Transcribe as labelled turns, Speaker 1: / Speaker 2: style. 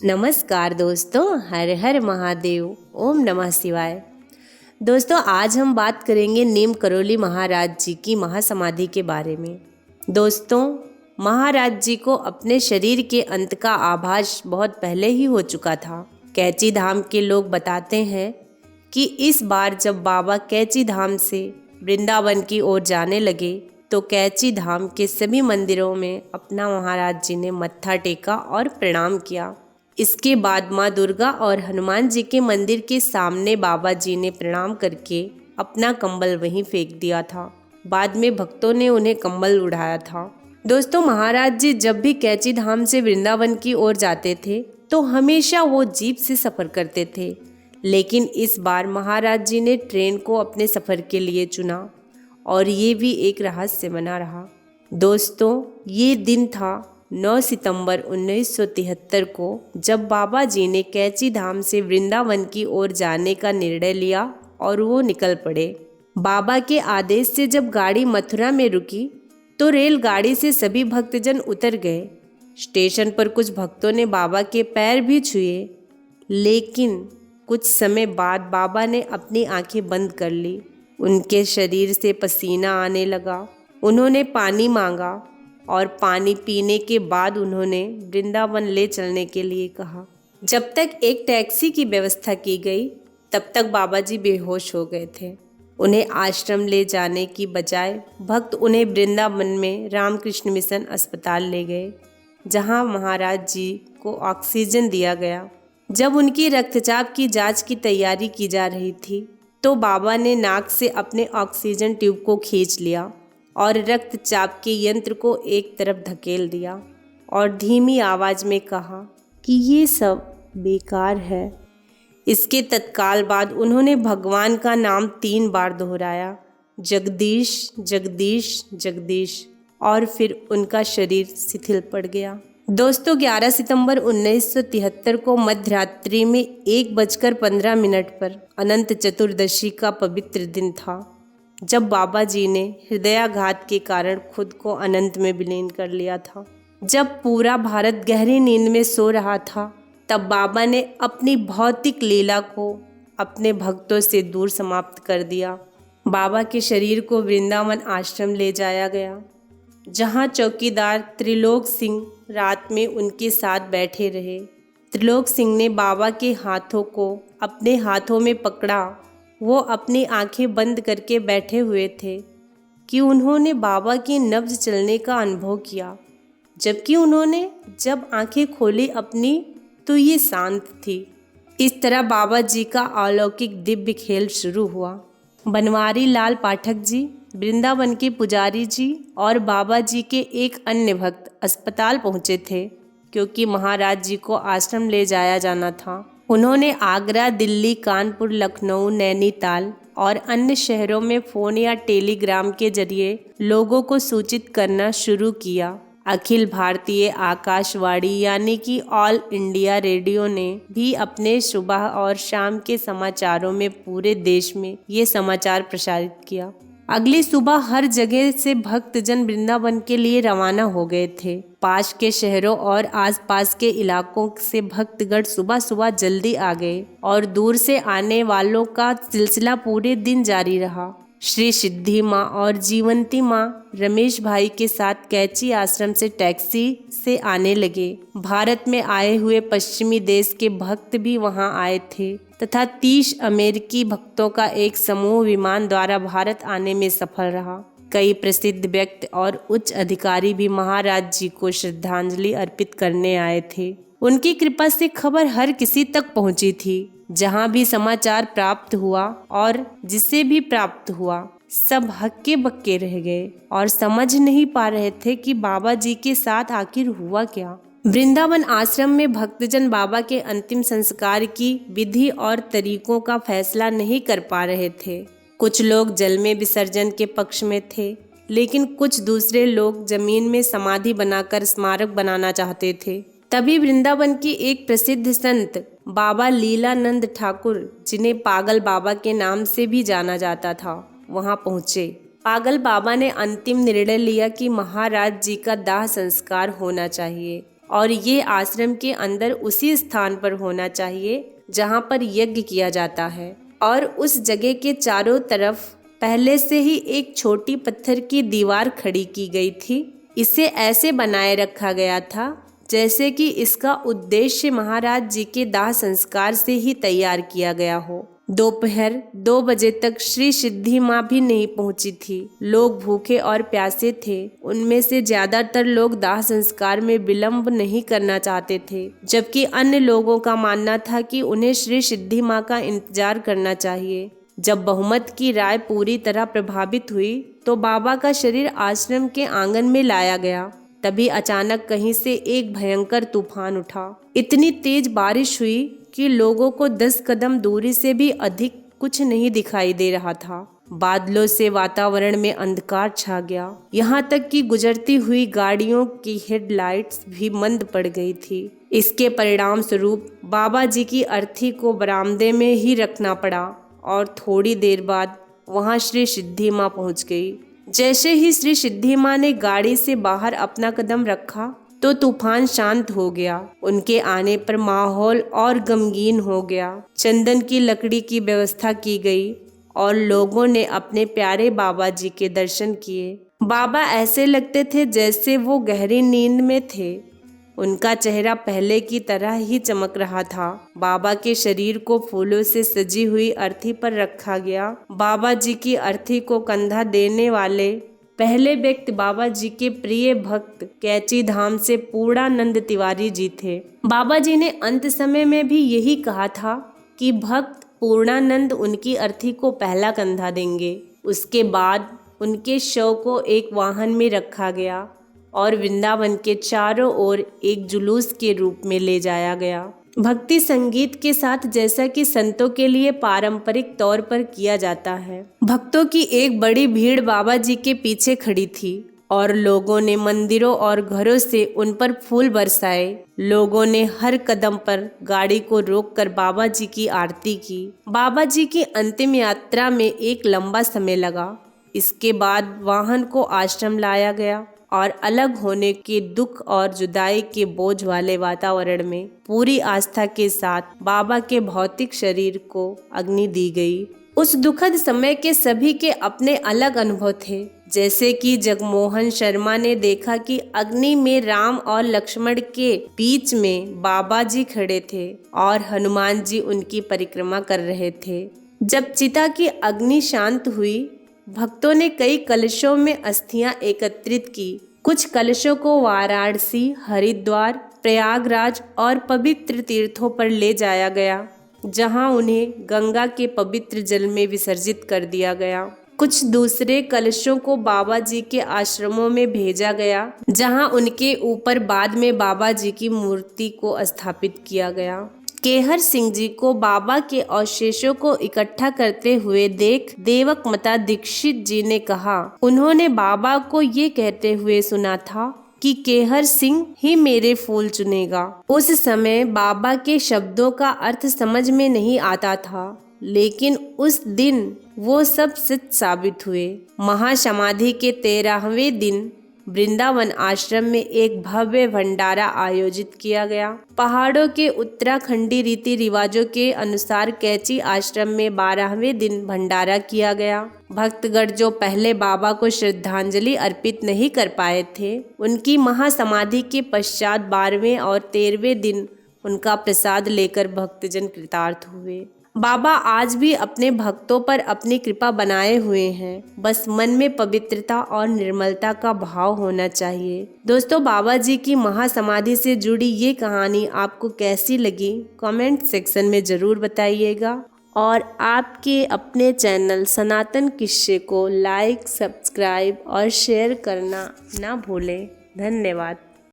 Speaker 1: नमस्कार दोस्तों, हर हर महादेव, ओम नमः शिवाय। दोस्तों, आज हम बात करेंगे नीम करोली महाराज जी की महासमाधि के बारे में। दोस्तों, महाराज जी को अपने शरीर के अंत का आभास बहुत पहले ही हो चुका था। कैची धाम के लोग बताते हैं कि इस बार जब बाबा कैची धाम से वृंदावन की ओर जाने लगे तो कैची धाम के सभी मंदिरों में अपना महाराज जी ने मत्था टेका और प्रणाम किया। इसके बाद माँ दुर्गा और हनुमान जी के मंदिर के सामने बाबा जी ने प्रणाम करके अपना कंबल वहीं फेंक दिया था। बाद में भक्तों ने उन्हें कंबल उड़ाया था। दोस्तों, महाराज जी जब भी कैची धाम से वृंदावन की ओर जाते थे तो हमेशा वो जीप से सफ़र करते थे, लेकिन इस बार महाराज जी ने ट्रेन को अपने सफ़र के लिए चुना और ये भी एक रहस्य बना रहा। दोस्तों, ये दिन था 9 सितंबर 1973 को, जब बाबा जी ने कैची धाम से वृंदावन की ओर जाने का निर्णय लिया और वो निकल पड़े। बाबा के आदेश से जब गाड़ी मथुरा में रुकी तो रेलगाड़ी से सभी भक्तजन उतर गए। स्टेशन पर कुछ भक्तों ने बाबा के पैर भी छुए, लेकिन कुछ समय बाद बाबा ने अपनी आंखें बंद कर ली। उनके शरीर से पसीना आने लगा। उन्होंने पानी मांगा और पानी पीने के बाद उन्होंने वृंदावन ले चलने के लिए कहा। जब तक एक टैक्सी की व्यवस्था की गई तब तक बाबा जी बेहोश हो गए थे। उन्हें आश्रम ले जाने की बजाय भक्त उन्हें वृंदावन में रामकृष्ण मिशन अस्पताल ले गए, जहां महाराज जी को ऑक्सीजन दिया गया। जब उनकी रक्तचाप की जांच की तैयारी की जा रही थी तो बाबा ने नाक से अपने ऑक्सीजन ट्यूब को खींच लिया और रक्तचाप के यंत्र को एक तरफ धकेल दिया और धीमी आवाज़ में कहा कि ये सब बेकार है। इसके तत्काल बाद उन्होंने भगवान का नाम 3 बार दोहराया, जगदीश जगदीश जगदीश, और फिर उनका शरीर शिथिल पड़ गया। दोस्तों, 11 सितंबर 1973 को मध्यरात्रि में 1:15 पर अनंत चतुर्दशी का पवित्र दिन था, जब बाबा जी ने हृदयाघात के कारण खुद को अनंत में विलीन कर लिया था। जब पूरा भारत गहरी नींद में सो रहा था तब बाबा ने अपनी भौतिक लीला को अपने भक्तों से दूर समाप्त कर दिया। बाबा के शरीर को वृंदावन आश्रम ले जाया गया, जहां चौकीदार त्रिलोक सिंह रात में उनके साथ बैठे रहे। त्रिलोक सिंह ने बाबा के हाथों को अपने हाथों में पकड़ा। वो अपनी आंखें बंद करके बैठे हुए थे कि उन्होंने बाबा की नब्ज चलने का अनुभव किया, जबकि उन्होंने जब आंखें खोली अपनी तो ये शांत थी। इस तरह बाबा जी का अलौकिक दिव्य खेल शुरू हुआ। बनवारी लाल पाठक जी, वृंदावन के पुजारी जी और बाबा जी के एक अन्य भक्त अस्पताल पहुंचे थे, क्योंकि महाराज जी को आश्रम ले जाया जाना था। उन्होंने आगरा, दिल्ली, कानपुर, लखनऊ, नैनीताल और अन्य शहरों में फ़ोन या टेलीग्राम के जरिए लोगों को सूचित करना शुरू किया। अखिल भारतीय आकाशवाणी यानी कि ऑल इंडिया रेडियो ने भी अपने सुबह और शाम के समाचारों में पूरे देश में ये समाचार प्रसारित किया। अगली सुबह हर जगह से भक्तजन वृंदावन के लिए रवाना हो गए थे। पास के शहरों और आसपास के इलाकों से भक्तगण सुबह सुबह जल्दी आ गए और दूर से आने वालों का सिलसिला पूरे दिन जारी रहा। श्री सिद्धि माँ और जीवंती माँ रमेश भाई के साथ कैची आश्रम से टैक्सी से आने लगे। भारत में आए हुए पश्चिमी देश के भक्त भी वहां आए थे तथा 30 अमेरिकी भक्तों का एक समूह विमान द्वारा भारत आने में सफल रहा। कई प्रसिद्ध व्यक्ति और उच्च अधिकारी भी महाराज जी को श्रद्धांजलि अर्पित करने आए थे। उनकी कृपा से खबर हर किसी तक पहुंची थी। जहां भी समाचार प्राप्त हुआ और जिसे भी प्राप्त हुआ, सब हक्के बक्के रह गए और समझ नहीं पा रहे थे कि बाबा जी के साथ आखिर हुआ क्या। वृंदावन आश्रम में भक्तजन बाबा के अंतिम संस्कार की विधि और तरीकों का फैसला नहीं कर पा रहे थे। कुछ लोग जल में विसर्जन के पक्ष में थे, लेकिन कुछ दूसरे लोग जमीन में समाधि बनाकर स्मारक बनाना चाहते थे। तभी वृंदावन की एक प्रसिद्ध संत बाबा लीलानंद ठाकुर, जिन्हें पागल बाबा के नाम से भी जाना जाता था, वहां पहुंचे। पागल बाबा ने अंतिम निर्णय लिया कि महाराज जी का दाह संस्कार होना चाहिए और ये आश्रम के अंदर उसी स्थान पर होना चाहिए जहाँ पर यज्ञ किया जाता है। और उस जगह के चारों तरफ पहले से ही एक छोटी पत्थर की दीवार खड़ी की गई थी। इसे ऐसे बनाए रखा गया था जैसे कि इसका उद्देश्य महाराज जी के दाह संस्कार से ही तैयार किया गया हो। दोपहर 2 बजे तक श्री सिद्धि माँ भी नहीं पहुंची थी। लोग भूखे और प्यासे थे। उनमें से ज्यादातर लोग दाह संस्कार में विलंब नहीं करना चाहते थे, जबकि अन्य लोगों का मानना था कि उन्हें श्री सिद्धि माँ का इंतजार करना चाहिए। जब बहुमत की राय पूरी तरह प्रभावित हुई तो बाबा का शरीर आश्रम के आंगन में लाया गया। तभी अचानक कहीं से एक भयंकर तूफान उठा। इतनी तेज बारिश हुई कि लोगों को 10 कदम दूरी से भी अधिक कुछ नहीं दिखाई दे रहा था। बादलों से वातावरण में अंधकार छा गया, यहाँ तक कि गुजरती हुई गाड़ियों की हेडलाइट्स भी मंद पड़ गई थी। इसके परिणाम स्वरूप बाबा जी की अर्थी को बरामदे में ही रखना पड़ा और थोड़ी देर बाद वहाँ श्री सिद्धि माँ पहुँच गई। जैसे ही श्री सिद्धि माँ ने गाड़ी से बाहर अपना कदम रखा तो तूफान शांत हो गया। उनके आने पर माहौल और गमगीन हो गया। चंदन की लकड़ी की व्यवस्था की गई और लोगों ने अपने प्यारे बाबा जी के दर्शन किए। बाबा ऐसे लगते थे जैसे वो गहरी नींद में थे। उनका चेहरा पहले की तरह ही चमक रहा था। बाबा के शरीर को फूलों से सजी हुई अर्थी पर रखा गया। बाबा जी की अर्थी को कंधा देने वाले पहले व्यक्ति बाबा जी के प्रिय भक्त कैची धाम से पूर्णानंद तिवारी जी थे। बाबा जी ने अंत समय में भी यही कहा था कि भक्त पूर्णानंद उनकी अर्थी को पहला कंधा देंगे। उसके बाद उनके शव को एक वाहन में रखा गया और वृंदावन के चारों ओर एक जुलूस के रूप में ले जाया गया। भक्ति संगीत के साथ, जैसा कि संतों के लिए पारंपरिक तौर पर किया जाता है। भक्तों की एक बड़ी भीड़ बाबा जी के पीछे खड़ी थी और लोगों ने मंदिरों और घरों से उन पर फूल बरसाए। लोगों ने हर कदम पर गाड़ी को रोककर बाबा जी की आरती की। बाबा जी की अंतिम यात्रा में एक लंबा समय लगा। इसके बाद वाहन को आश्रम लाया गया और अलग होने के दुख और जुदाई के बोझ वाले वातावरण में पूरी आस्था के साथ बाबा के भौतिक शरीर को अग्नि दी गई। उस दुखद समय के सभी के अपने अलग अनुभव थे। जैसे कि जगमोहन शर्मा ने देखा कि अग्नि में राम और लक्ष्मण के बीच में बाबा जी खड़े थे और हनुमान जी उनकी परिक्रमा कर रहे थे। जब चिता की अग्नि शांत हुई, भक्तों ने कई कलशों में अस्थियां एकत्रित की। कुछ कलशों को वाराणसी, हरिद्वार, प्रयागराज और पवित्र तीर्थों पर ले जाया गया, जहां उन्हें गंगा के पवित्र जल में विसर्जित कर दिया गया। कुछ दूसरे कलशों को बाबा जी के आश्रमों में भेजा गया, जहां उनके ऊपर बाद में बाबा जी की मूर्ति को स्थापित किया गया। केहर सिंह जी को बाबा के अवशेषों को इकट्ठा करते हुए देख देवकमता दीक्षित जी ने कहा, उन्होंने बाबा को ये कहते हुए सुना था कि केहर सिंह ही मेरे फूल चुनेगा। उस समय बाबा के शब्दों का अर्थ समझ में नहीं आता था, लेकिन उस दिन वो सब सच साबित हुए। महासमाधि के 13वें दिन वृंदावन आश्रम में एक भव्य भंडारा आयोजित किया गया। पहाड़ों के उत्तराखंडी रीति रिवाजों के अनुसार कैची आश्रम में 12वें दिन भंडारा किया गया। भक्तगण जो पहले बाबा को श्रद्धांजलि अर्पित नहीं कर पाए थे, उनकी महासमाधि के पश्चात 12वें और 13वें दिन उनका प्रसाद लेकर भक्तजन कृतार्थ हुए। बाबा आज भी अपने भक्तों पर अपनी कृपा बनाए हुए हैं। बस मन में पवित्रता और निर्मलता का भाव होना चाहिए। दोस्तों, बाबा जी की महासमाधि से जुड़ी ये कहानी आपको कैसी लगी, कमेंट सेक्शन में ज़रूर बताइएगा। और आपके अपने चैनल सनातन किस्से को लाइक, सब्सक्राइब और शेयर करना ना भूलें। धन्यवाद।